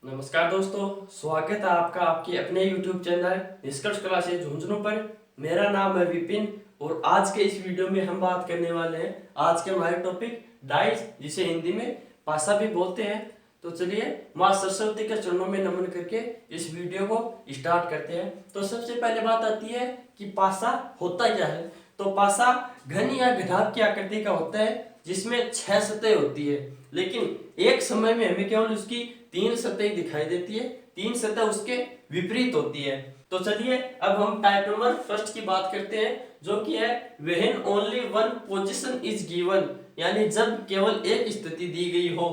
नमस्कार दोस्तों, स्वागत है आपका आपके अपने YouTube चैनल निष्कर्ष क्लासेस झुंझुनू पर। मेरा नाम है विपिन और आज के इस वीडियो में हम बात करने वाले हैं। आज के हमारे टॉपिक डाइस, जिसे हिंदी में पासा भी बोलते हैं। तो चलिए माँ सरस्वती के चरणों में नमन करके इस वीडियो को स्टार्ट करते हैं। तो सबसे पहले बात आती है कि पासा होता क्या है। तो पासा घन या घनाभ की आकृति का होता है जिसमें 6 सतह होती है, लेकिन एक समय में हमें केवल उसकी 3 सतह दिखाई देती है। 3 सतह उसके विपरीत होती है। तो चलिए अब हम टाइप नंबर फर्स्ट की बात करते हैं, जो कि है when only one position is given, यानी जब केवल एक स्थिति दी गई हो।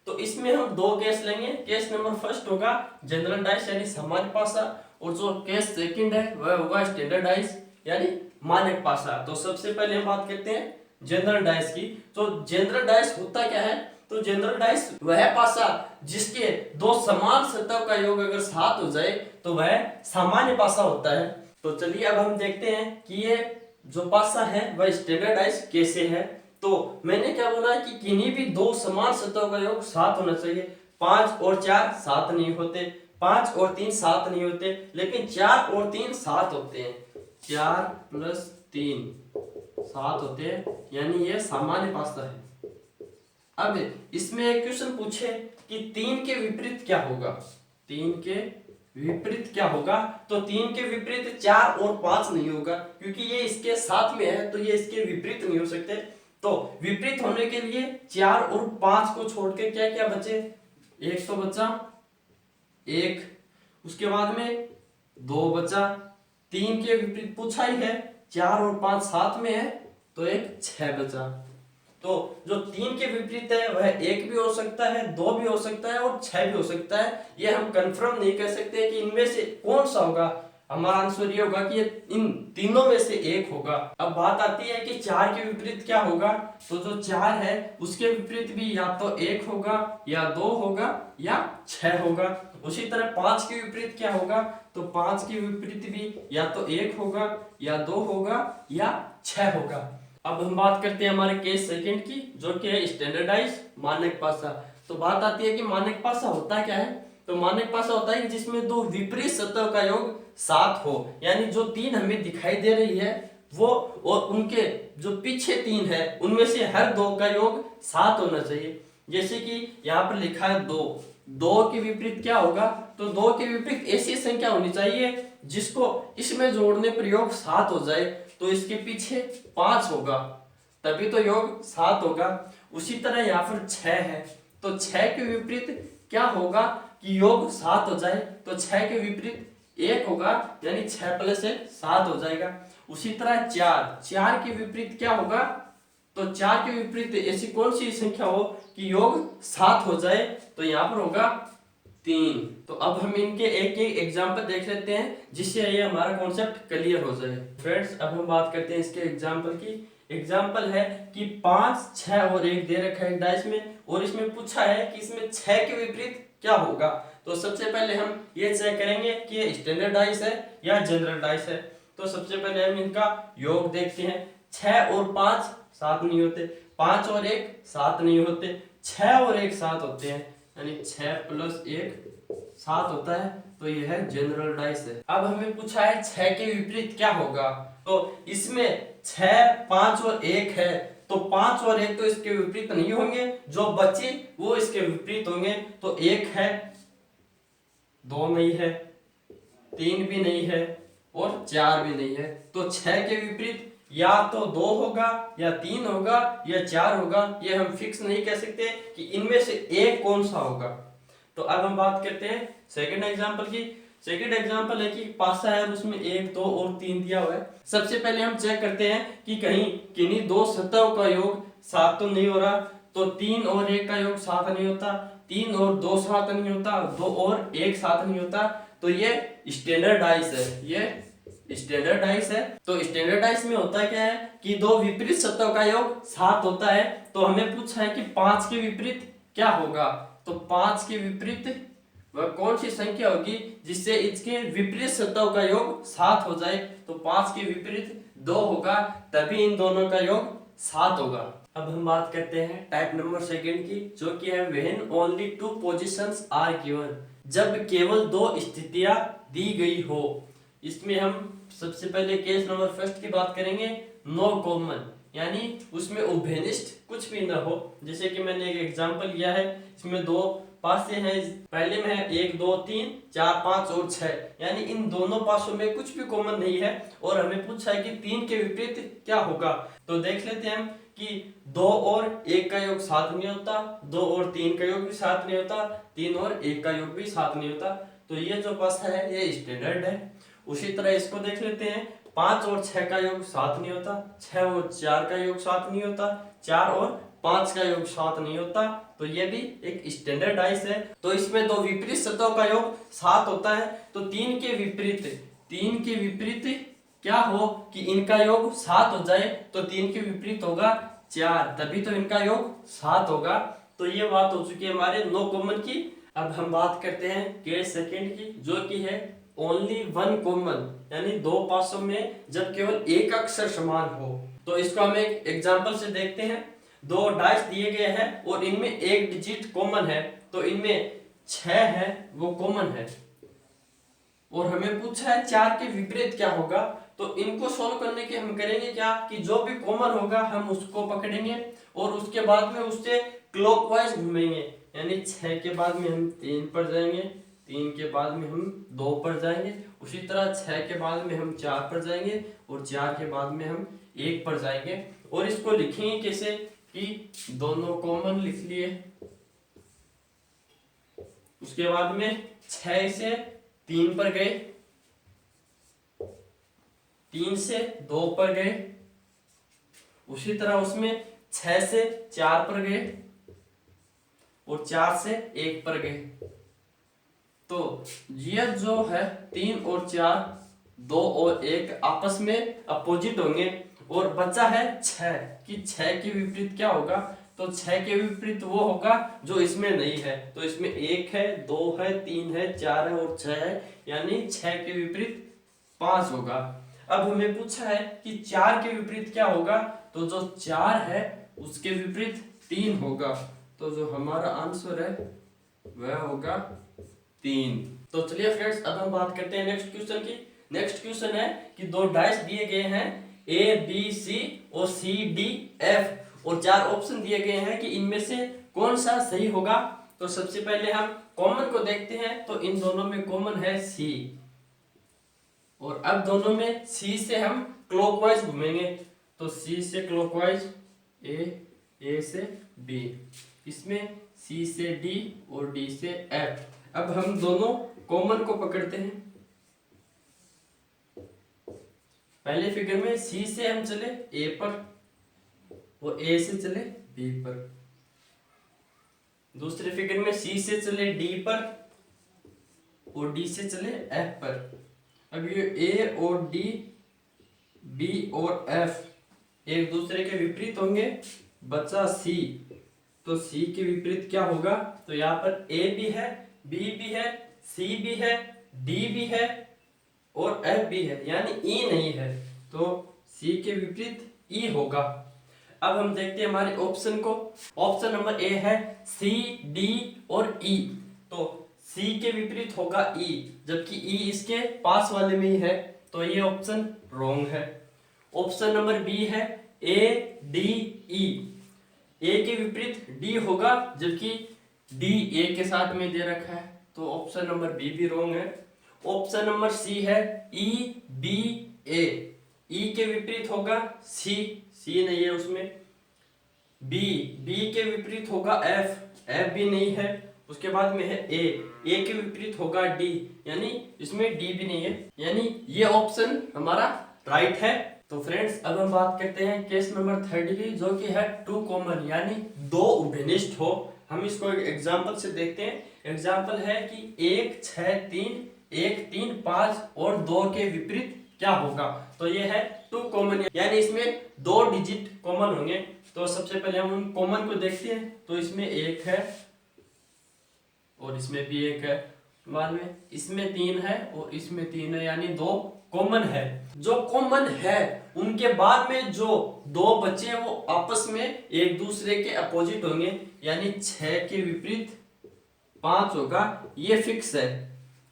तो इसमें हम दो केस लेंगे। केस नंबर फर्स्ट होगा जनरल डाइस यानी सामान्य पासा, और जो केस सेकंड है वह होगा स्टैंडर्ड डाइस यानी मानक पासा। तो सबसे पहले हम बात करते हैं जनरल डाइस की। तो जनरल डाइस होता क्या है। तो जनरल डाइस वह पासा जिसके दो समान सतह का योग अगर 7 हो जाए तो वह सामान्य पासा होता है। तो चलिए अब हम देखते हैं कि ये जो पासा है वह स्टैंडर्ड डाइस कैसे है। तो मैंने क्या बोला कि किन्हीं भी दो समान सतहों का योग 7 होना चाहिए। 5 और 4 7 नहीं होते, 5 और 3 7 नहीं होते, लेकिन 4 और 3 7 होते हैं। 4 + 3 7 होते हैं, यानी ये सामान्य पासा है। अब इसमें एक क्वेश्चन पूछे कि 3 के विपरीत क्या होगा। 3 के विपरीत क्या होगा। तो 3 के विपरीत 4 और 5 नहीं होगा, क्योंकि ये इसके साथ में है, तो ये इसके विपरीत नहीं हो सकते। तो विपरीत होने के लिए 4 और 5 को छोड़ के क्या क्या बचे। 1 तो बचा, 1 उसके बाद में 2 बचा। 3 के विपरीत पूछा ही है, 4 और 5 साथ में है, तो एक 6 बचा। तो जो 3 के विपरीत है वह 1 भी हो सकता है, 2 भी हो सकता है और 6 भी हो सकता है। ये हम कंफर्म नहीं कर सकते कि इनमें से कौन सा होगा। हमारा आंसर ये होगा कि ये इन तीनों में से एक होगा। अब बात आती है कि 4 के विपरीत क्या होगा। तो जो 4 है उसके विपरीत भी या तो 1 होगा, या 2 होगा, या 6 होगा। उसी तरह 5 के विपरीत क्या होगा। तो 5 के विपरीत भी या तो 1 होगा, या 2 होगा, या 6 होगा। अब हम बात करते हैं हमारे केस सेकंड की, जो कि है स्टैंडर्डाइज मानक पासा। तो बात आती है कि मानक पासा होता क्या है। तो मानक पासा होता है जिसमें दो विपरीत सतह का योग 7 हो, यानी जो 3 हमें दिखाई दे रही है वो और उनके जो पीछे 3 है उनमें से हर दो का योग 7 होना चाहिए। जैसे कि यहाँ पर लिखा है 2 के विपरीत क्या होगा। तो 2 के विपरीत ऐसी संख्या होनी चाहिए जिसको इसमें जोड़ने पर योग 7 हो जाए। तो इसके पीछे 5 होगा, तभी तो योग 7 होगा। उसी तरह यहाँ पर 6 है, तो 6 के विपरीत क्या होगा कि योग 7 हो जाए। तो 6 के विपरीत 1 होगा, यानी 6 + 1 7 हो जाएगा। उसी तरह 4 के विपरीत क्या होगा। तो 4 के विपरीत ऐसी कौन सी संख्या हो कि योग 7 हो जाए। तो यहाँ पर होगा 3। तो अब हम इनके एक एक एग्जाम्पल देख लेते हैं, जिससे ये हमारा कॉन्सेप्ट क्लियर हो जाए। फ्रेंड्स अब हम बात करते हैं इसके एग्जाम्पल की। एग्जाम्पल है कि 5, 6 और 1 दे रखा है डाइस में, और इसमें पूछा है कि इसमें 6 के विपरीत क्या होगा। तो सबसे पहले हम ये चेक करेंगे कि ये स्टैंडर्ड डाइस है या जनरल डाइस है। तो सबसे पहले हम इनका योग देखते हैं। 6 और 5 7 नहीं होते, 5 और 1 7 नहीं होते, 6 और 1 7 होते हैं, यानी 6 + 1 7 होता है। तो यह है जनरल डाइस है। अब हमें पूछा है 6 के विपरीत क्या होगा। तो इसमें 6, 5 और 1 है, तो 5 और 1 तो इसके विपरीत नहीं होंगे, जो बचे वो इसके विपरीत होंगे। तो 1 है, 2 नहीं है, 3 भी नहीं है, और 4 भी नहीं है। तो 6 के विपरीत या तो 2 होगा, या 3 होगा, या 4 होगा। ये हम फिक्स नहीं कह सकते कि इनमें से एक कौन सा होगा। तो अब हम बात करते हैं सेकंड एग्जांपल की। सेकंड एग्जांपल है कि पासा है और उसमें 1, 2 और 3 दिया हुआ है। सबसे पहले हम चेक करते हैं कि कहीं किन्हीं दो सतहों का योग 7 तो नहीं हो रहा। तो 3 और 1 का योग 7 नहीं होता, 3 और 2 7 नहीं होता, 2 और 1 7 नहीं होता। तो ये स्टैंडर्ड डाइस है, ये स्टैंडर्ड डाइस है। तो स्टैंडर्ड डाइस में होता क्या है कि दो विपरीत सतहों का योग 7 होता है। तो हमें पूछा है कि 5 के विपरीत क्या होगा। तो 5 के विपरीत वह कौन सी संख्या होगी जिससे इसके विपरीत सतहों का योग 7 हो जाए। तो 5 के विपरीत 2 होगा, तभी इन दोनों का योग 7 होगा। अब हम बात करते हैं टाइप नंबर सेकंड की, जो कि है when only two positions are given, जब केवल दो स्थितियां दी गई हो। इसमें हम सबसे पहले केस नंबर फर्स्ट की बात करेंगे, नो कॉमन, यानी उसमें उभयनिष्ठ कुछ भी ना हो। जैसे कि मैंने एक एग्जांपल लिया है, इसमें दो पासे हैं, पहले में है 1 2 3 4 5 और 6, यानी इन दोनों पासों में कुछ भी कॉमन नहीं है और हमें पूछा है कि 3 के विपरीत क्या होगा। तो देख लेते हैं हम कि 2 और 1 का योग 7 नहीं होता, 2 और 3 का योग भी 7 नहीं होता, 3 और 1 का योग भी 7 नहीं होता। तो ये जो पासा है ये स्टैंडर्ड है। उसी तरह इसको देख लेते हैं, 5 और 6 का योग 7 नहीं होता, 6 और 4 का योग 7 नहीं होता, 4 और 5 का योग 7 नहीं होता। तो ये भी एक स्टैंडर्ड डाइस है। तो इसमें दो विपरीत सतहों का योग 7 होता है, तो 3 के विपरीत क्या हो कि इनका योग 7 हो जाए, तो 3 के विपरीत होगा 4, तभी तो इनका योग 7 होगा। तो ये बात हो चुकी है हमारे नो कॉमन की। अब हम बात करते हैं केस सेकंड की, जो कि है ओनली वन कॉमन, यानी दो पासों में जब केवल एक अक्षर समान हो। तो इसको हम एक एग्जांपल से देखते हैं। दो डाइस दिए गए हैं और इनमें एक डिजिट कॉमन है, तो इनमें 6 है वो कॉमन है, और हमें पूछा है 4 के विपरीत क्या होगा। तो इनको सोल्व करने के हम करेंगे क्या कि जो भी कॉमन होगा हम उसको पकड़ेंगे और उसके बाद में उससे क्लॉकवाइज घूमेंगे, यानी 6 के बाद में हम 3 पर जाएंगे, 3 के बाद में हम 2 पर जाएंगे, उसी तरह 6 के बाद में हम 4 पर जाएंगे और 4 के बाद में हम 1 पर जाएंगे। और इसको लिखेंगे कैसे कि दोनों कॉमन लिख लिए, उसके बाद में 6 से 3 पर गए, 3 से 2 पर गए, उसी तरह उसमें 6 से 4 पर गए और 4 से 1 पर गए। तो ये जो है 3 और 4, 2 और 1 आपस में अपोजिट होंगे, और बचा है 6 कि 6 के विपरीत क्या होगा। तो 6 के विपरीत वो होगा जो इसमें नहीं है। तो इसमें 1 है, 2 है, 3 है, 4 है और 6 है, यानी 6 के विपरीत 5 होगा। अब हमें पूछा है कि 4 के विपरीत क्या होगा, तो जो 4 है उसके विपरीत 3 होगा। तो जो हमारा आंसर है वह होगा 3। तो चलिए फ्रेंड्स, अब हम बात करते हैं नेक्स्ट क्वेश्चन की। नेक्स्ट क्वेश्चन है कि दो डाइस दिए गए हैं ए बी सी और सी डी एफ, और 4 ऑप्शन दिए गए हैं कि इनमें से कौन सा सही होगा। तो सबसे पहले हम कॉमन को देखते हैं, तो इन दोनों में कॉमन है सी, और अब दोनों में सी से हम क्लॉकवाइज घूमेंगे। तो सी से क्लॉकवाइज ए से बी, इसमें सी से डी और डी से एफ। अब हम दोनों कॉमन को पकड़ते हैं। पहले फिगर में सी से हम चले ए पर और ए से चले बी पर, दूसरे फिगर में सी से चले डी पर और डी से चले एफ पर। अब ये ए और डी, बी और एफ एक दूसरे के विपरीत होंगे, बचा सी। तो सी के विपरीत क्या होगा, तो यहाँ पर ए भी है, बी भी है, सी भी है, डी भी है और एफ भी है, यानी ई नहीं है। तो सी के विपरीत ई होगा। अब हम देखते हैं हमारे ऑप्शन को। ऑप्शन नंबर ए है सी डी और ई। तो सी के विपरीत होगा ई, जबकि ई इसके पास वाले में ही है, तो ये ऑप्शन रॉन्ग है। ऑप्शन नंबर बी है ए डी ई। ए के विपरीत डी होगा, जबकि डी ए के साथ में दे रखा है, तो ऑप्शन नंबर बी भी रॉन्ग है। ऑप्शन नंबर सी है ई बी ए। ई के विपरीत होगा सी, सी नहीं है उसमें। बी, बी के विपरीत होगा एफ, एफ भी नहीं है। उसके बाद में है ए, ए के विपरीत होगा डी, यानी इसमें डी भी नहीं है, यानी ये ऑप्शन हमारा राइट है। तो फ्रेंड्स, अब हम बात करते हैं केस नंबर 3 की, जो कि है टू कॉमन, यानी दो उभयनिष्ठ हो। हम इसको एक एग्जांपल से देखते हैं। एग्जांपल है कि 1 6 3, 1 3 5 और 2 के विपरीत क्या होगा। तो ये है टू कॉमन, यानी इसमें 2 डिजिट कॉमन होंगे। तो सबसे पहले हम उन कॉमन को देखते हैं। तो इसमें 1 है और इसमें भी 1 है, बाद में इसमें 3 है और इसमें 3 है, यानी 2 कॉमन है। जो कॉमन है उनके बाद में जो दो बचे हैं वो आपस में एक दूसरे के अपोजिट होंगे, यानी 6 के विपरीत 5 होगा, ये फिक्स है,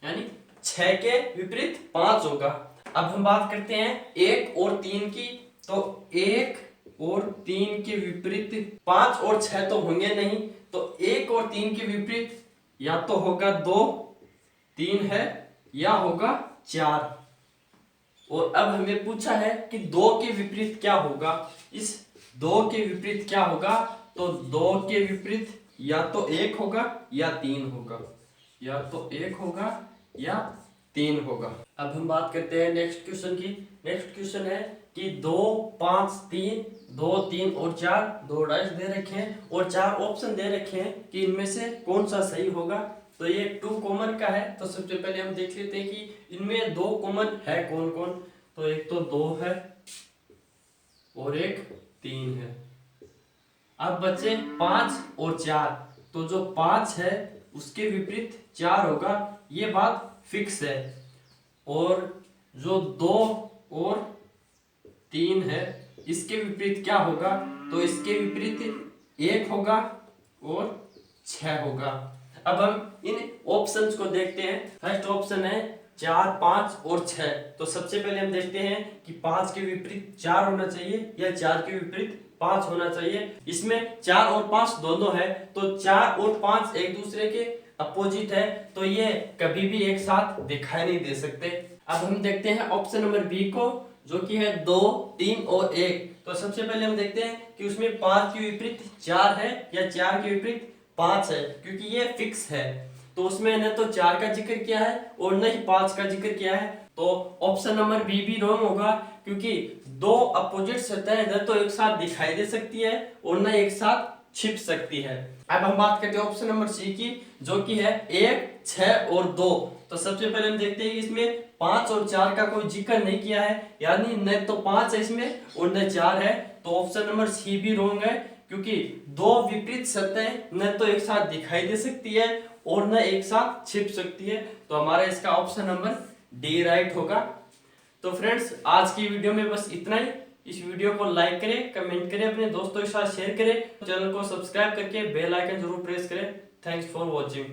यानी 6 के विपरीत 5 होगा। अब हम बात करते हैं 1 और 3 की, तो 1 और 3 के विपरीत 5 और 6 तो होंगे नहीं, तो 1 और 3 के विपरीत या तो होगा 2, 3 है, या होगा 4। और अब हमें पूछा है कि 2 के विपरीत क्या होगा। इस 2 के विपरीत क्या होगा, तो 2 के विपरीत या तो 1 होगा या 3 होगा, या तो 1 होगा या 3 होगा। अब हम बात करते हैं नेक्स्ट क्वेश्चन की। नेक्स्ट क्वेश्चन है कि 2, 5, 3, 2, 3 और 4 दो डाइस दे रखे हैं और 4 ऑप्शन दे रखे हैं कि इनमें से कौन सा सही होगा। तो ये 2 कॉमन का है, तो सबसे पहले हम देख लेते हैं कि इनमें 2 कॉमन है कौन कौन। तो एक तो 2 है और एक 3 है। अब बचे 5 और 4, तो जो 5 है उसके विपरीत 4 होगा, ये बात फिक्स है। और जो 2 और 3 है इसके विपरीत क्या होगा, तो इसके विपरीत 1 होगा और 6 होगा। अब हम इन ऑप्शंस को देखते हैं। फर्स्ट ऑप्शन है 4, 5 और 6। तो सबसे पहले हम देखते हैं कि 5 के विपरीत 4 होना चाहिए या 4 के विपरीत 5 होना चाहिए। इसमें 4 और 5 दोनों है, तो 4 और 5 एक दूसरे के अपोजिट है, तो ये कभी भी एक साथ दिखाई नहीं दे सकते। अब हम देखते हैं ऑप्शन नंबर बी को, जो कि है 2, 3 और 1। तो सबसे पहले हम देखते हैं कि उसमें 5 के विपरीत 4 है या 4 के विपरीत 5 है, क्योंकि ये फिक्स है। तो उसमें न तो 4 का जिक्र किया है और न ही 5 का जिक्र किया है, तो ऑप्शन नंबर बी भी रॉन्ग होगा, क्योंकि दो अपोजिट सतह न तो एक साथ दिखाई दे सकती है और न एक साथ छिप सकती है। अब हम बात करते हैं ऑप्शन नंबर सी की, जो कि है 1, 6 और 2। तो सबसे पहले हम देखते हैं कि इसमें 5 और 4 का कोई जिक्र नहीं किया है, यानी न तो 5 है इसमें और न 4 है, तो ऑप्शन नंबर सी भी रॉन्ग है, क्योंकि दो विपरीत सतह न तो एक साथ दिखाई दे सकती है और न एक साथ छिप सकती है। तो हमारा इसका ऑप्शन नंबर डी राइट होगा। तो फ्रेंड्स, आज की वीडियो में बस इतना ही। इस वीडियो को लाइक करें, कमेंट करें, अपने दोस्तों के साथ शेयर करें, चैनल को सब्सक्राइब करके बेल आइकन जरूर प्रेस करें। Thanks for watching.